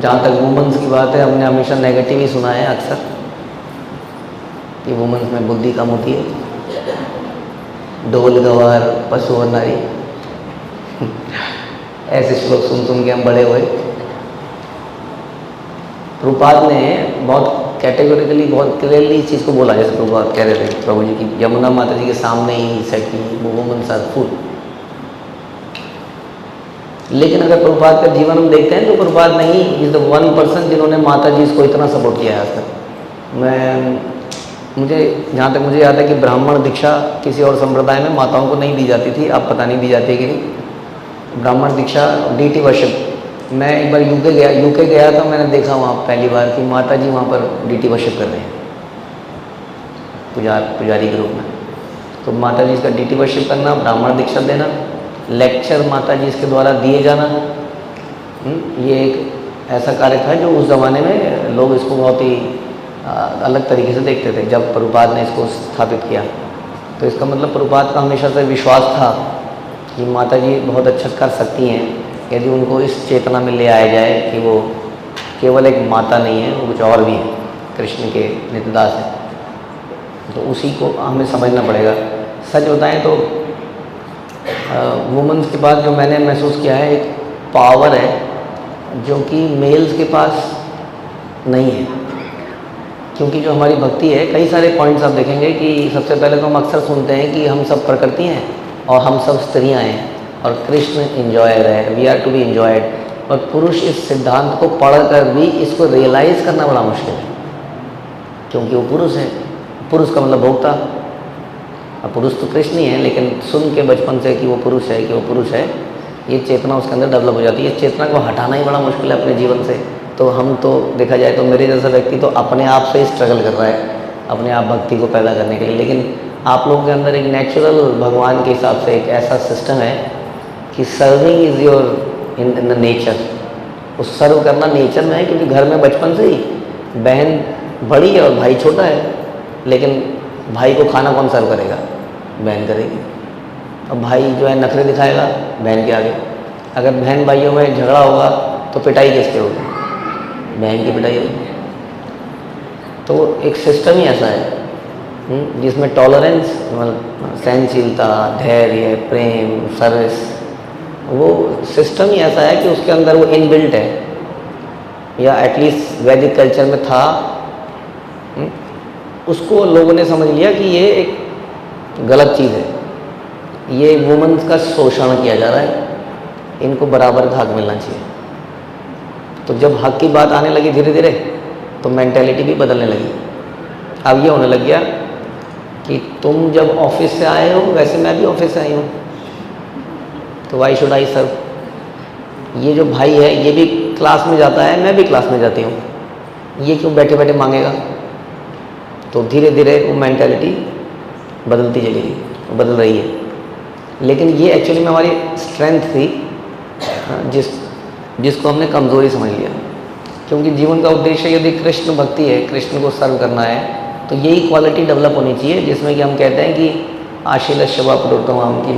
जहाँ तक वुमेंस की बात है, हमने हमेशा नेगेटिव ही सुना है अक्सर कि वुमेंस में बुद्धि कम होती है, ढोल गवार पशु और नारी ऐसे श्लोक सुन सुन के हम बड़े हुए। प्रभुपाद ने बहुत कैटेगोरिकली बहुत क्लियरली इस चीज़ को बोला, जैसे प्रभुपाद कह रहे थे प्रभु जी की यमुना माता जी के सामने ही सेट की वो वुमेन्स आर फुल। लेकिन अगर प्रभुपाद का जीवन हम देखते हैं तो प्रभुपाद नहीं इज द वन पर्सन जिन्होंने माता जी इसको इतना सपोर्ट किया है आज तक। मुझे जहाँ तक मुझे याद है कि ब्राह्मण दीक्षा किसी और संप्रदाय में माताओं को नहीं दी जाती थी, अब पता नहीं दी जाती है कि नहीं। ब्राह्मण दीक्षा डीटी वर्शिप, मैं एक बार यूके गया था, मैंने देखा वहाँ पहली बार कि माता जी वहाँ पर डीटी वर्शिप कर रहे हैं पुजारी के रूप में। तो माता जी इसका डीटी वर्शिप करना, ब्राह्मण दीक्षा देना, लेक्चर माता जी इसके द्वारा दिए जाना, ये एक ऐसा कार्य था जो उस ज़माने में लोग इसको बहुत ही अलग तरीके से देखते थे। जब प्रभुपाद ने इसको स्थापित किया तो इसका मतलब प्रभुपाद का हमेशा से विश्वास था कि माता जी बहुत अच्छा कर सकती हैं यदि उनको इस चेतना में ले आया जाए कि वो केवल एक माता नहीं है, वो कुछ और भी है, कृष्ण के नित्यदास है। तो उसी को हमें समझना पड़ेगा। सच बताएं तो वुमेन्स के पास जो मैंने महसूस किया है एक पावर है जो कि मेल्स के पास नहीं है। क्योंकि जो हमारी भक्ति है, कई सारे पॉइंट्स आप देखेंगे कि सबसे पहले तो हम अक्सर सुनते हैं कि हम सब प्रकृति हैं और हम सब स्त्रियां हैं और कृष्ण इंजॉयर है, we are to be enjoyed. और पुरुष इस सिद्धांत को पढ़कर भी इसको रियलाइज़ करना बड़ा मुश्किल है, क्योंकि वो पुरुष है। पुरुष का मतलब भोक्ता, अब पुरुष तो कृष्ण ही है, लेकिन सुन के बचपन से कि वो पुरुष है, कि वो पुरुष है, ये चेतना उसके अंदर डेवलप हो जाती है। इस चेतना को हटाना ही बड़ा मुश्किल है अपने जीवन से। तो हम तो देखा जाए तो मेरे जैसा व्यक्ति तो अपने आप से ही स्ट्रगल कर रहा है अपने आप भक्ति को पैदा करने के लिए। लेकिन आप लोगों के अंदर एक नेचुरल भगवान के हिसाब से एक ऐसा सिस्टम है कि serving is your in the nature. उस सर्व करना नेचर में है, क्योंकि घर में बचपन से ही बहन बड़ी है और भाई छोटा है, लेकिन भाई को खाना कौन सर्व करेगा? बहन करेगी। और भाई जो है नखरे दिखाएगा बहन के आगे। अगर बहन भाइयों में झगड़ा होगा तो पिटाई किसके होगी? बहन की पिटाई होगी। तो एक सिस्टम ही ऐसा है जिसमें टॉलरेंस, सहनशीलता, धैर्य, प्रेम, सर्विस, वो सिस्टम ही ऐसा है कि उसके अंदर वो इनबिल्ट है, या एटलीस्ट वैदिक कल्चर में था। उसको लोगों ने समझ लिया कि ये एक गलत चीज़ है, ये वुमेन्स का शोषण किया जा रहा है, इनको बराबर का हक मिलना चाहिए। तो जब हक की बात आने लगी धीरे धीरे तो मेंटेलिटी भी बदलने लगी। अब ये होने लग गया कि तुम जब ऑफिस से आए हो, वैसे मैं भी ऑफिस से आई हूँ, तो वाई शुड आई सर्व। ये जो भाई है ये भी क्लास में जाता है, मैं भी क्लास में जाती हूँ, ये क्यों बैठे बैठे मांगेगा? तो धीरे धीरे वो मेंटेलिटी बदलती चली गई, बदल रही है। लेकिन ये एक्चुअली में हमारी स्ट्रेंथ थी जिसको हमने कमज़ोरी समझ लिया। क्योंकि जीवन का उद्देश्य यदि कृष्ण भक्ति है, कृष्ण को सर्व करना है, तो यही क्वालिटी डेवलप होनी चाहिए जिसमें कि हम कहते हैं कि आशील शवा प्रोत्तम, कि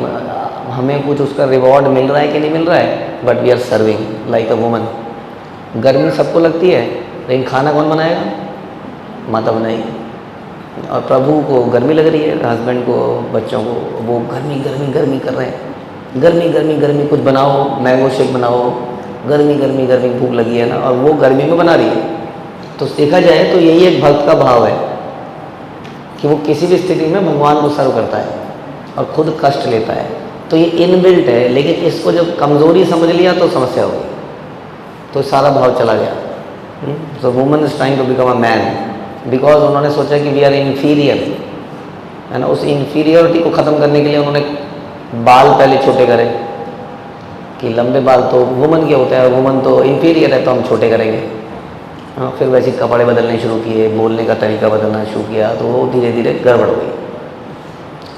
हमें कुछ उसका रिवॉर्ड मिल रहा है कि नहीं मिल रहा है, but we are serving like a woman. गर्मी सबको लगती है, लेकिन खाना कौन बनाएगा? माता बनाएगी। और प्रभु को गर्मी लग रही है, हस्बैंड को, बच्चों को, वो गर्मी गर्मी गर्मी कर रहे हैं, गर्मी गर्मी गर्मी, कुछ बनाओ, मैंगो शेक बनाओ, गर्मी गर्मी गर्मी, भूख लगी है ना, और वो गर्मी में बना रही है। तो देखा जाए तो यही एक भक्त का भाव है कि वो किसी भी स्थिति में भगवान को सर्व करता है और खुद कष्ट लेता है। तो ये इनबिल्ट है, लेकिन इसको जब कमज़ोरी समझ लिया तो समस्या होगी, तो सारा भाव चला गया। So woman is trying to become a man because उन्होंने सोचा कि वी आर इन्फीरियर, है ना। उस इन्फीरियरिटी को ख़त्म करने के लिए उन्होंने बाल पहले छोटे करे कि लंबे बाल तो वुमन के होते हैं, वुमन तो इन्फीरियर है तो हम छोटे करेंगे। हाँ, फिर वैसे कपड़े बदलने शुरू किए, बोलने का तरीका बदलना शुरू किया, तो वो धीरे धीरे गड़बड़ हो गई।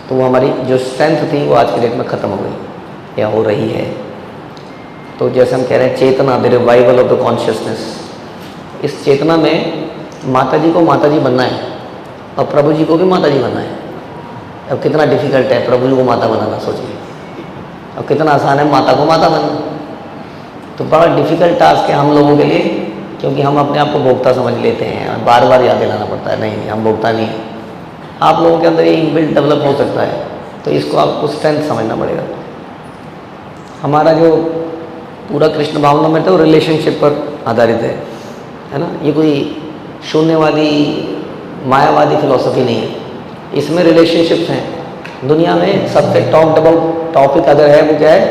तो वो हमारी जो स्ट्रेंथ थी वो आज के डेट में ख़त्म हो गई या हो रही है। तो जैसे हम कह रहे हैं चेतना, the revival of the consciousness, इस चेतना में माता जी को माता जी बनना है और प्रभु जी को भी माता जी बनना है। अब कितना डिफ़िकल्ट है प्रभु जी को माता बनाना, सोचिए। अब कितना आसान है माता को माता बनना। तो बड़ा डिफ़िकल्ट टास्क है हम लोगों के लिए क्योंकि हम अपने आप को भोक्ता समझ लेते हैं और बार बार याद दिलाना पड़ता है, नहीं हम भोक्ता नहीं हैं। आप लोगों के अंदर ये इनबिल्ट डेवलप हो सकता है, तो इसको आपको स्ट्रेंथ समझना पड़ेगा। हमारा जो पूरा कृष्ण भावना में तो रिलेशनशिप पर आधारित है ना। ये कोई शून्यवादी मायावादी फिलॉसफी नहीं है, इसमें रिलेशनशिप्स हैं। दुनिया में सबसे टॉक्ड अबाउट टॉपिक अगर है वो क्या है,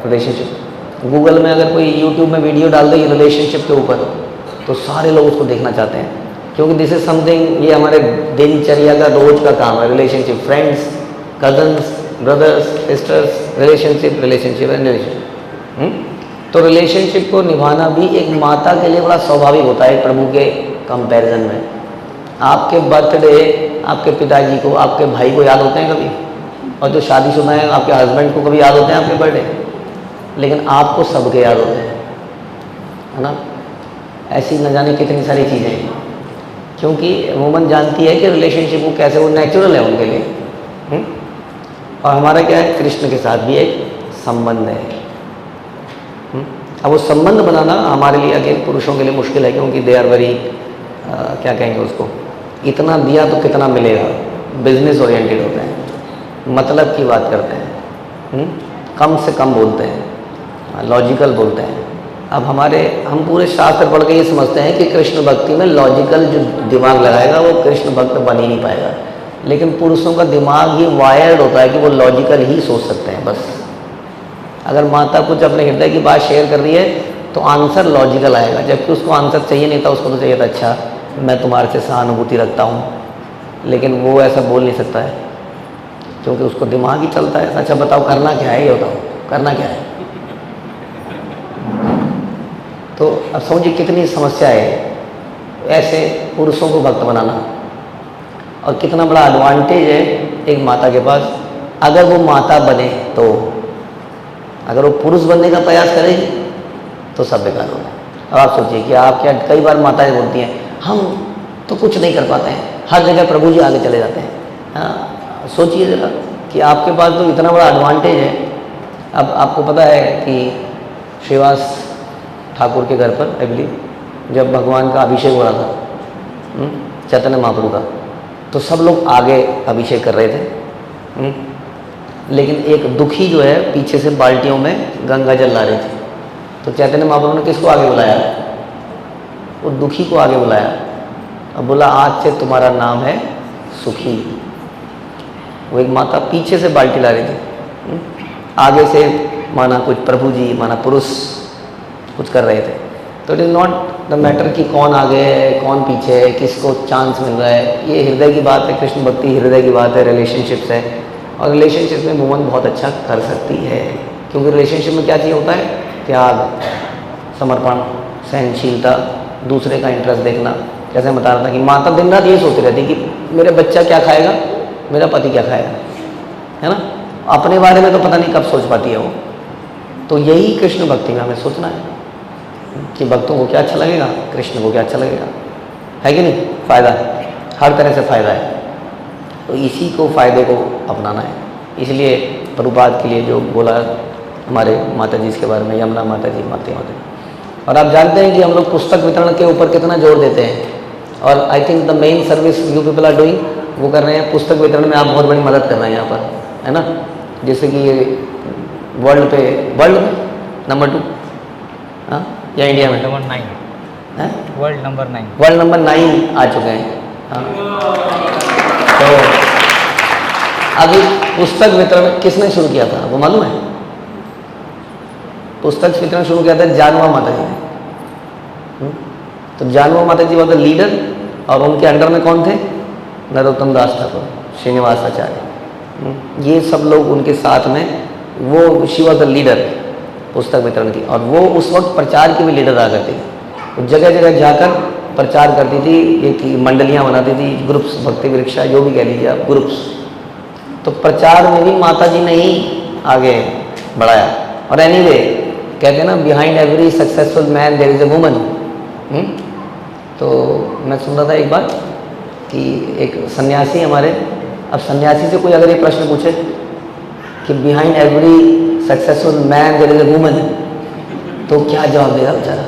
रिलेशनशिप। गूगल में अगर कोई यूट्यूब में वीडियो डाल दे रिलेशनशिप के ऊपर, तो सारे लोग उसको देखना चाहते हैं, क्योंकि दिस इज समथिंग, ये हमारे दिनचर्या का रोज का काम है। Relationship, friends, cousins, brothers, sisters, relationship relationship relationship. तो रिलेशनशिप को निभाना भी एक माता के लिए बड़ा स्वाभाविक होता है प्रभु के कंपैरिजन में। आपके बर्थडे आपके पिताजी को, आपके भाई को याद होते हैं कभी? और जो शादीशुदा हैं आपके हस्बैंड को कभी याद होते हैं आपके बर्थडे? लेकिन आपको सबके याद होते हैं, है ना। ऐसी न जाने कितनी सारी चीज़ें हैं, क्योंकि वुमन जानती है कि रिलेशनशिप वो कैसे, वो नेचुरल है उनके लिए। और हमारा क्या है, कृष्ण के साथ भी एक संबंध है। अब वो संबंध बनाना हमारे लिए अकेले पुरुषों के लिए मुश्किल है, क्योंकि दे आर वेरी क्या कहेंगे उसको, इतना दिया तो कितना मिलेगा, बिजनेस ओरिएंटेड होते हैं, मतलब की बात करते हैं, कम से कम बोलते हैं, लॉजिकल बोलते हैं। अब हम पूरे शास्त्र पढ़ के ये समझते हैं कि कृष्ण भक्ति में लॉजिकल जो दिमाग लगाएगा वो कृष्ण भक्त बन ही नहीं पाएगा। लेकिन पुरुषों का दिमाग ही वायर्ड होता है कि वो लॉजिकल ही सोच सकते हैं बस। अगर माता कुछ अपने हृदय की बात शेयर कर रही है तो आंसर लॉजिकल आएगा, जबकि उसको आंसर चाहिए नहीं था, उसको तो चाहिए था अच्छा मैं तुम्हारे से सहानुभूति रखता हूँ, लेकिन वो ऐसा बोल नहीं सकता है क्योंकि उसको दिमाग ही चलता है। अच्छा बताओ करना क्या है, ये बताओ करना क्या है। तो अब समझिए कितनी समस्या है ऐसे पुरुषों को भक्त बनाना, और कितना बड़ा एडवांटेज है एक माता के पास। अगर वो माता बने तो, अगर वो पुरुष बनने का प्रयास करेगी तो सब बेकार होगा। अब आप सोचिए कि आप क्या, कई बार माताएं बोलती हैं हम तो कुछ नहीं कर पाते हैं, हर जगह प्रभु जी आगे चले जाते हैं। हाँ, सोचिए ज़रा कि आपके पास तो इतना बड़ा एडवांटेज है। अब आपको पता है कि श्रीवास ठाकुर के घर पर आई बिलीव जब भगवान का अभिषेक हो रहा था चैतन्य महाप्रभु का, तो सब लोग आगे अभिषेक कर रहे थे, लेकिन एक दुखी जो है पीछे से बाल्टियों में गंगा जल ला रही थी। तो चैतन्य महाप्रभु ने किसको आगे बुलाया? वो दुखी को आगे बुलाया और बोला आज से तुम्हारा नाम है सुखी। वो एक माता पीछे से बाल्टी ला रही थी, आगे से माना कुछ प्रभु जी, माना पुरुष कुछ कर रहे थे। तो it is not the matter कि कौन आगे है कौन पीछे है, किसको चांस मिल रहा है। ये हृदय की बात है, कृष्ण भक्ति हृदय की बात है, रिलेशनशिप्स है। और रिलेशनशिप में वुमन बहुत अच्छा कर सकती है, क्योंकि रिलेशनशिप में क्या चाहिए होता है? त्याग, समर्पण, सहनशीलता, दूसरे का इंटरेस्ट देखना। जैसे मैं बता रहा था कि माता दिन रात ये सोचती रहती कि मेरा बच्चा क्या खाएगा, मेरा पति क्या खाएगा, है ना। अपने बारे में तो पता नहीं कब सोच पाती है वो। तो यही कृष्ण भक्ति में हमें सोचना है कि भक्तों को क्या अच्छा लगेगा, कृष्ण को क्या अच्छा लगेगा, है कि नहीं। फ़ायदा है, हर तरह से फ़ायदा है, तो इसी को फ़ायदे को अपनाना है। इसलिए प्रभुपाद के लिए जो बोला हमारे माता जी इसके बारे में, यमुना माता जी, माता जी। और आप जानते हैं कि हम लोग पुस्तक वितरण के ऊपर कितना जोर देते हैं, और I think the main service you people are doing, वो कर रहे हैं पुस्तक वितरण में। आप बहुत बड़ी मदद कर रहे हैं यहाँ पर, है ना। जैसे कि ये वर्ल्ड में नंबर 2, हाँ, या इंडिया में नंबर 9 है, वर्ल्ड नंबर 9 आ चुके हैं। हाँ, तो अभी पुस्तक वितरण किसने शुरू किया था वो मालूम है? पुस्तक वितरण शुरू किया था जानवा माता जी ने। तो जानवा माता जी वॉज द लीडर, और उनके अंडर में कौन थे? नरोत्तम दास ठाकुर, श्रीनिवास आचार्य, ये सब लोग उनके साथ में। वो शी वॉज द लीडर पुस्तक वितरण की, और वो उस वक्त प्रचार की भी लीडर रहा करती थी। वो जगह जगह जाकर प्रचार करती थी, एक मंडलियाँ बनाती थी, ग्रुप्स, भक्ति वृक्षा जो भी कह लीजिए आप, ग्रुप्स। तो प्रचार में भी माता जी ने ही आगे बढ़ाया। और एनीवे कहते हैं ना, behind every successful man there is a woman. तो मैं सुन रहा था एक बात कि एक सन्यासी हमारे, अब सन्यासी से कोई अगर ये प्रश्न पूछे कि behind every successful man there is a woman, तो क्या जवाब देगा बेचारा?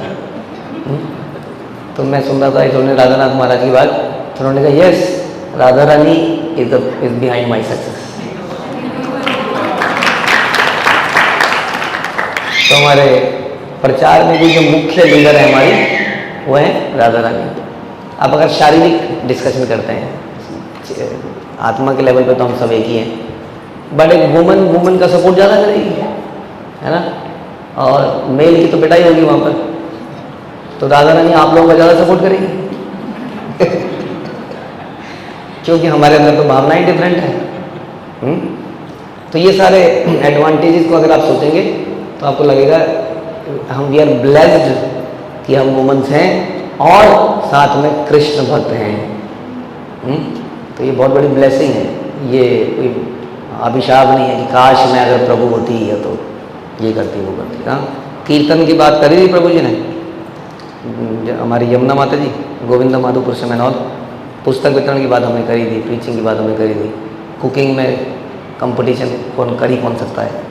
तो मैं सुन रहा था इन्होंने राधानाथ महाराज की बात, तो उन्होंने कहा yes, Radha Rani is behind my success. तो हमारे प्रचार में भी जो मुख्य लीडर है हमारी, वो है राधा रानी। अब अगर शारीरिक डिस्कशन करते हैं, आत्मा के लेवल पे तो हम सब एक ही हैं, बट एक वुमन का सपोर्ट ज़्यादा करेगी, है ना, और मेल की तो पिटाई होगी वहाँ पर। तो राधा रानी आप लोगों का ज़्यादा सपोर्ट करेगी क्योंकि हमारे अंदर तो भावनाएं डिफरेंट है। तो ये सारे एडवांटेजेस को अगर आप सोचेंगे तो आपको लगेगा हम वी आर ब्लेस्ड कि हम वुमेन्स हैं और साथ में कृष्ण भक्त हैं। तो ये बहुत बड़ी ब्लेसिंग है, ये कोई अभिशाप नहीं है कि काश मैं अगर प्रभु होती है तो ये करती वो करती। हाँ, कीर्तन की बात करी थी प्रभु जी ने, हमारी यमुना माता जी, गोविंद माधुपुर से मैनौल, पुस्तक वितरण की बात हमने करी थी, प्रीचिंग की बात हमने करी थी, कुकिंग में कंपटीशन कौन सकता है।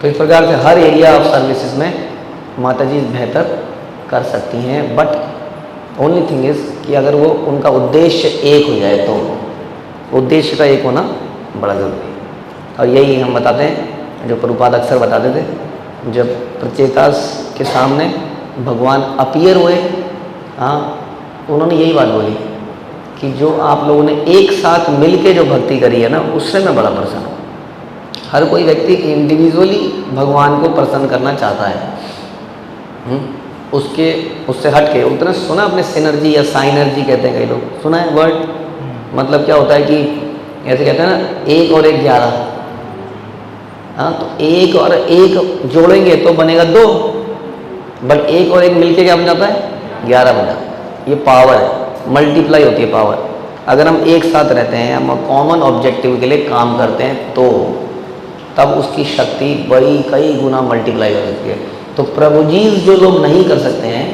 तो इस प्रकार से हर एरिया ऑफ सर्विसेज में माता जी बेहतर कर सकती हैं, बट ओनली थिंग इज़ कि अगर वो उनका उद्देश्य एक हो जाए तो उद्देश्य का एक होना बड़ा ज़रूरी है। और यही हम बताते हैं, जो प्रभुपाद अक्सर बताते थे, जब प्रचेतास के सामने भगवान अपीयर हुए, हाँ, उन्होंने यही बात बोली कि जो आप लोगों ने एक साथ मिल के जो भक्ति करी है ना, उससे मैं बड़ा प्रसन्न हूँ। हर कोई व्यक्ति इंडिविजुअली भगवान को प्रसन्न करना चाहता है, उससे हट के। उतना सुना अपने सिनर्जी या साइनर्जी कहते हैं कई लोग, सुना है वर्ड? मतलब क्या होता है कि ऐसे कहते हैं ना, 1 और 1 11। हाँ, तो 1 और 1 जोड़ेंगे तो बनेगा 2, बट 1 और 1 मिलके क्या बन जाता है? 11 बन जाता है। ये पावर है, मल्टीप्लाई होती है पावर। अगर हम एक साथ रहते हैं, हम कॉमन ऑब्जेक्टिव के लिए काम करते हैं, तो तब उसकी शक्ति बड़ी कई गुना मल्टीप्लाई हो सकती है। तो प्रभु जी जो लोग नहीं कर सकते हैं,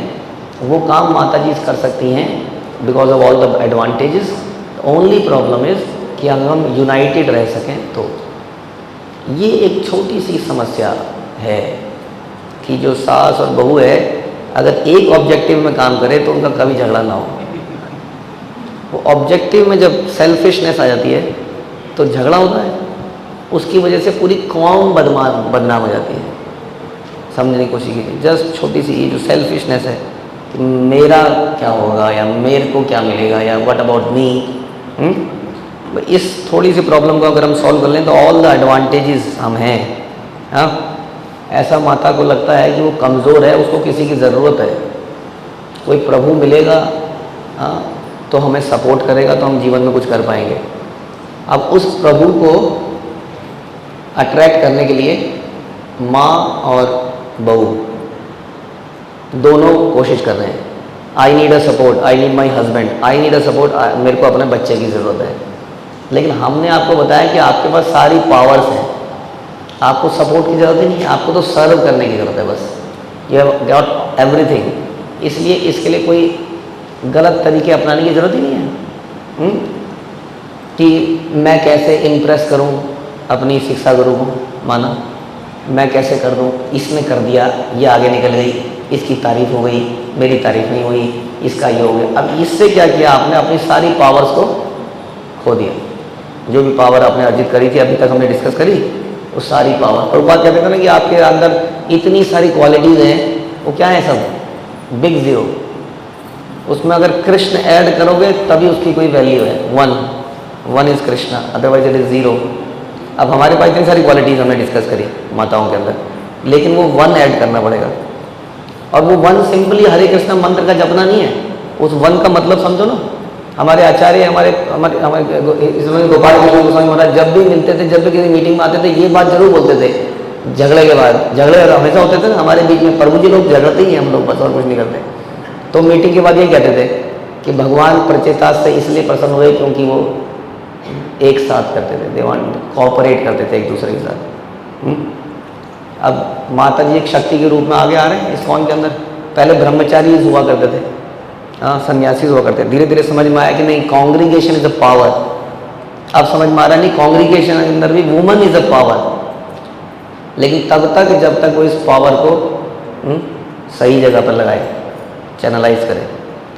वो काम माता जी कर सकती हैं because of all the advantages. Only problem is कि अगर हम यूनाइटेड रह सकें तो। ये एक छोटी सी समस्या है कि जो सास और बहू है, अगर एक ऑब्जेक्टिव में काम करे तो उनका कभी झगड़ा ना हो। वो ऑब्जेक्टिव में जब सेल्फिशनेस आ जाती है तो झगड़ा होता है, उसकी वजह से पूरी कौम बदनाम हो जाती है। समझने की कोशिश कीजिए, जस्ट छोटी सी ये जो सेल्फिशनेस है, मेरा क्या होगा या मेरे को क्या मिलेगा या व्हाट अबाउट मी, इस थोड़ी सी प्रॉब्लम को अगर हम सॉल्व कर लें तो ऑल द एडवांटेजेस हम हैं। हाँ, ऐसा माता को लगता है कि वो कमज़ोर है, उसको किसी की ज़रूरत है, कोई प्रभु मिलेगा, हाँ, तो हमें सपोर्ट करेगा तो हम जीवन में कुछ कर पाएंगे। अब उस प्रभु को अट्रैक्ट करने के लिए माँ और बहू दोनों कोशिश कर रहे हैं। I need a support, I need my husband, I need a support, मेरे को अपने बच्चे की ज़रूरत है। लेकिन हमने आपको बताया कि आपके पास सारी पावर्स हैं, आपको सपोर्ट की ज़रूरत ही नहीं है, आपको तो सर्व करने की ज़रूरत है बस। You have got everything. इसलिए इसके लिए कोई गलत तरीके अपनाने की ज़रूरत ही नहीं है कि मैं कैसे इम्प्रेस करूं अपनी शिक्षा गुरु को, माना मैं कैसे कर दूं, इसने कर दिया, ये आगे निकल गई, इसकी तारीफ हो गई, मेरी तारीफ नहीं हुई, इसका ये हो गया। अब इससे क्या किया आपने? अपनी सारी पावर्स को खो दिया। जो भी पावर आपने अर्जित करी थी, अभी तक हमने डिस्कस करी, वो सारी पावर। और बात कहते थे ना कि आपके अंदर इतनी सारी क्वालिटीज़ हैं, वो क्या है? सब बिग ज़ीरो। उसमें अगर कृष्ण ऐड करोगे तभी उसकी कोई वैल्यू है। One is Krishna, otherwise it is zero. अब हमारे पास इतनी सारी क्वालिटीज़ हमने डिस्कस करी माताओं के अंदर, लेकिन वो 1 ऐड करना पड़ेगा। और वो 1 सिंपली हरे कृष्ण मंत्र का जपना नहीं है, उस 1 का मतलब समझो ना। हमारे आचार्य हमारे इसमें गोपाल कृष्ण गोस्वामी महाराज जब भी मिलते थे, जब भी किसी मीटिंग में आते थे, ये बात जरूर बोलते थे झगड़े के बाद। झगड़े हमेशा होते थे ना हमारे बीच में, प्रभु जी लोग झगड़ते ही हैं, हम लोग बस और कुछ नहीं करते। तो मीटिंग के बाद यही कहते थे कि भगवान प्रचेतास से इसलिए प्रसन्न हुए क्योंकि वो एक साथ करते थे, दे वांट कोऑपरेट करते थे एक दूसरे के साथ। अब माता जी एक शक्ति के रूप में आगे आ रहे हैं इस्कॉन के अंदर। पहले ब्रह्मचारी हुआ करते थे, हाँ, सन्यासी हुआ करते थे। धीरे धीरे समझ में आया कि नहीं, कांग्रीगेशन इज अ पावर। अब समझ में आ रहा नहीं, कांग्रीगेशन के अंदर भी वुमन इज अ पावर। लेकिन तब तक जब तक वो इस पावर को सही जगह पर लगाए, चैनलाइज करे।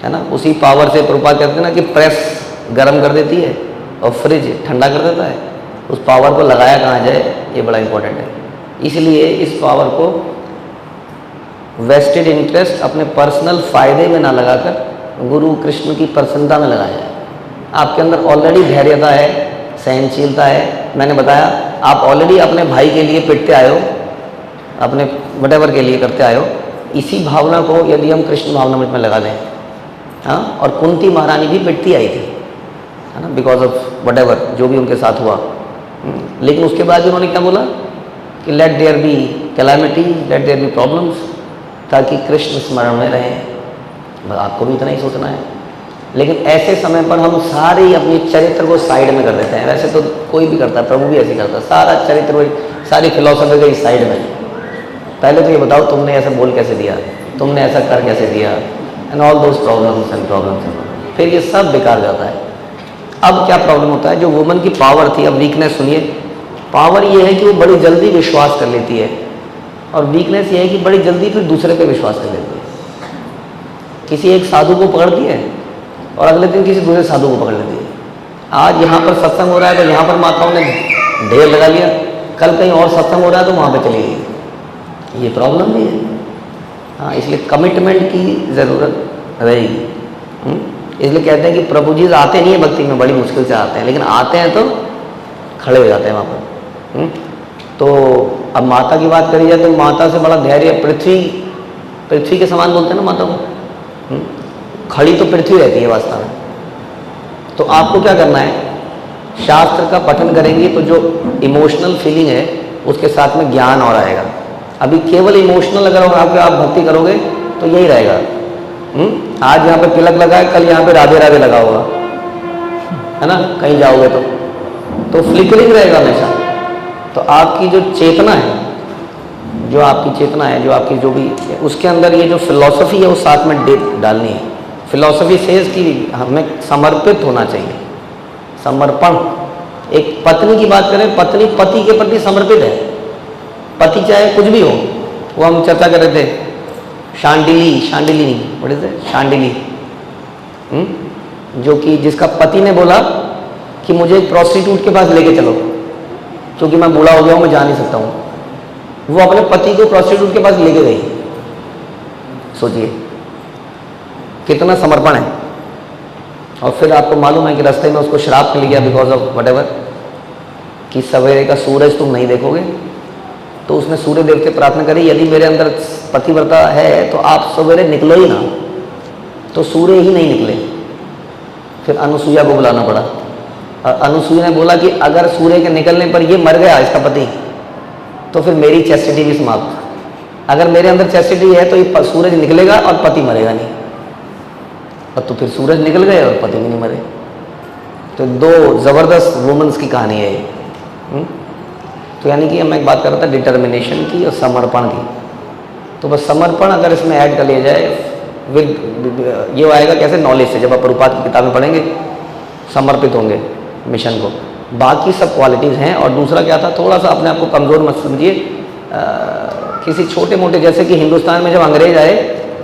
है ना। उसी पावर से प्रभुपाद कहते हैं ना कि प्रेस गर्म कर देती है और फ्रिज ठंडा कर देता है। उस पावर को लगाया कहाँ जाए, ये बड़ा इंपॉर्टेंट है। इसलिए इस पावर को वेस्टेड इंटरेस्ट, अपने पर्सनल फायदे में ना लगाकर गुरु कृष्ण की प्रसन्नता में लगाया जाए। आपके अंदर ऑलरेडी धैर्यता है, सहनशीलता है। मैंने बताया आप ऑलरेडी अपने भाई के लिए पिटते आए हो, अपने वटेवर के लिए करते आए हो। इसी भावना को यदि हम कृष्ण भावनामृत में लगा दें, हाँ, और कुंती महारानी भी पिटती आई थी, है ना, बिकॉज ऑफ वटेवर जो भी उनके साथ हुआ। लेकिन उसके बाद उन्होंने क्या बोला कि let there be calamity, let there be problems, ताकि कृष्ण स्मरण में रहें। बस आपको भी इतना ही सोचना है। लेकिन ऐसे समय पर हम सारे ही अपने चरित्र को साइड में कर देते हैं। वैसे तो कोई भी करता है, प्रभु भी ऐसे करता है, सारा चरित्र, सारी फिलॉसफी गई साइड में। पहले तो ये बताओ तुमने ऐसा बोल कैसे दिया, तुमने ऐसा कर कैसे दिया, and all those problems and problems. फिर ये सब बेकार जाता है। अब क्या प्रॉब्लम होता है, जो वुमन की पावर थी, अब वीकनेस सुनिए। पावर ये है कि वो बड़ी जल्दी विश्वास कर लेती है, और वीकनेस ये है कि बड़ी जल्दी फिर दूसरे पे विश्वास कर लेती है। किसी एक साधु को पकड़ती है और अगले दिन किसी दूसरे साधु को पकड़ लेती है। आज यहाँ पर सत्संग हो रहा है तो यहाँ पर माताओं ने ढेर लगा लिया, कल कहीं और सत्संग हो रहा है तो वहाँ पे चली गई। ये प्रॉब्लम भी है। हाँ, इसलिए कमिटमेंट की ज़रूरत रहेगी। इसलिए कहते हैं कि प्रभु जी आते नहीं है भक्ति में, बड़ी मुश्किल से आते हैं, लेकिन आते हैं तो खड़े हो जाते हैं वहाँ पर। तो अब माता की बात करी जाए तो माता से बड़ा धैर्य, पृथ्वी के समान बोलते हैं ना माता को। खड़ी तो पृथ्वी रहती है वास्तव में। तो आपको क्या करना है, शास्त्र का पठन करेंगे तो जो इमोशनल फीलिंग है उसके साथ में ज्ञान और आएगा। अभी केवल इमोशनल अगर आप भक्ति करोगे तो यही रहेगा। आज यहाँ पे तिलक लगा है, कल यहाँ पे राधे राधे लगा होगा, है ना, कहीं जाओगे तो फ्लिकरिंग रहेगा हमेशा। तो आपकी जो चेतना है, जो आपकी जो भी उसके अंदर ये जो फिलॉसफी है वो साथ में डालनी है। फिलॉसफी सेज कि हमें समर्पित होना चाहिए, समर्पण। एक पत्नी की बात करें, पत्नी पति के प्रति समर्पित है। पति चाहे कुछ भी हो, वो हम चर्चा कर रहे थे, शांडिली नहीं, व्हाट इज इट, शांडिली, जो कि जिसका पति ने बोला कि मुझे एक प्रोस्टिट्यूट के पास लेके चलो क्योंकि मैं बूढ़ा हो गया हूँ, मैं जा नहीं सकता हूँ। वो अपने पति को प्रोस्टिट्यूट के पास लेके गई। सोचिए कितना समर्पण है। और फिर आपको मालूम है कि रास्ते में उसको श्राप मिल गया बिकॉज ऑफ व्हाटएवर, कि सवेरे का सूरज तुम नहीं देखोगे। तो उसने सूर्य देव से प्रार्थना करी, यदि मेरे अंदर पतिव्रता है तो आप सवेरे निकलो ही ना। तो सूर्य ही नहीं निकले। फिर अनुसुईया को बुलाना पड़ा, और अनुसुईया ने बोला कि अगर सूर्य के निकलने पर ये मर गया इसका पति, तो फिर मेरी चैस्टिटी भी समाप्त। अगर मेरे अंदर चैस्टिटी है तो ये सूरज निकलेगा और पति मरेगा नहीं। और तो फिर सूरज निकल गए और पति भी नहीं मरे। तो दो ज़बरदस्त वुमेन्स की कहानी है ये। तो यानी कि मैं एक बात कर रहा था डिटर्मिनेशन की और समर्पण की। तो बस समर्पण अगर इसमें ऐड कर लिया जाए विद ये आएगा कैसे, नॉलेज से। जब आप प्रभुपाद की किताबें पढ़ेंगे समर्पित होंगे मिशन को। बाकी सब क्वालिटीज़ हैं। और दूसरा क्या था, थोड़ा सा अपने आप को कमज़ोर मत समझिए। किसी छोटे मोटे, जैसे कि हिंदुस्तान में जब अंग्रेज आए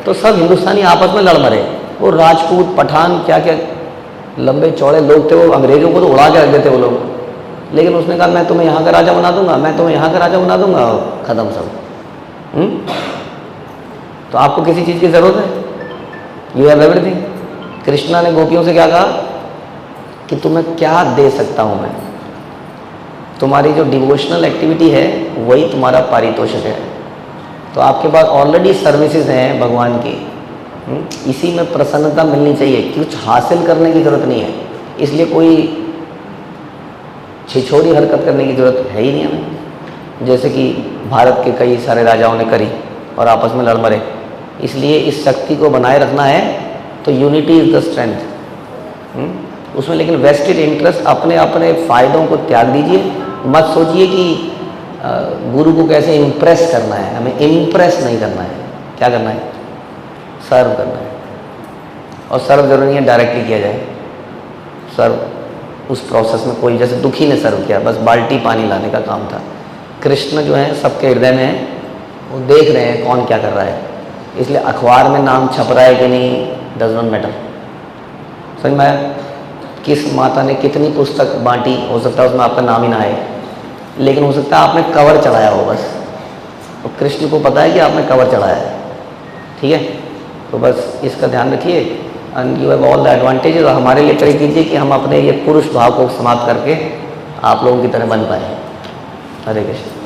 तो सब हिंदुस्तानी आपस में लड़ मरे। वो राजपूत, पठान, क्या क्या लंबे चौड़े लोग थे, वो अंग्रेज़ों को तो उड़ा के रख देते वो लोग। लेकिन उसने कहा मैं तुम्हें यहाँ का राजा बना दूंगा, मैं तुम्हें यहाँ का राजा बना दूंगा, और ख़त्म सब। तो आपको किसी चीज़ की ज़रूरत है, यू हैव एवरीथिंग। कृष्णा ने गोपियों से क्या कहा कि तुम्हें क्या दे सकता हूँ मैं। तुम्हारी जो डिवोशनल एक्टिविटी है वही तुम्हारा पारितोषिक है। तो आपके पास ऑलरेडी सर्विसेज हैं भगवान की। इसी में प्रसन्नता मिलनी चाहिए, कुछ हासिल करने की ज़रूरत नहीं है। इसलिए कोई छिछोरी हरकत करने की ज़रूरत है ही नहीं हमें, जैसे कि भारत के कई सारे राजाओं ने करी और आपस में लड़ मरे। इसलिए इस शक्ति को बनाए रखना है तो यूनिटी इज़ द स्ट्रेंथ। उसमें लेकिन वेस्टेड इंटरेस्ट, अपने अपने फ़ायदों को त्याग दीजिए। मत सोचिए कि गुरु को कैसे इम्प्रेस करना है। हमें इम्प्रेस नहीं करना है, क्या करना है, सर्व करना है। और सर्व जरूरी नहीं है डायरेक्टली किया जाए। सर्व उस प्रोसेस में कोई, जैसे दुखी ने सर्व किया, बस बाल्टी पानी लाने का काम था। कृष्ण जो है सबके हृदय में है, वो देख रहे हैं कौन क्या कर रहा है। इसलिए अखबार में नाम छप रहा है कि नहीं, डज नॉट मैटर। समझ में आया? किस माता ने कितनी पुस्तक बांटी, हो सकता है उसमें आपका नाम ही ना आए, लेकिन हो सकता है आपने कवर चढ़ाया हो बस, तो कृष्ण को पता है कि आपने कवर चढ़ाया है। ठीक है, तो बस इसका ध्यान रखिए। And you have all the advantages. हमारे लिए प्रे कीजिए कि हम अपने ये पुरुष भाव को समाप्त करके आप लोगों की तरह बन पाए। हरे कृष्ण।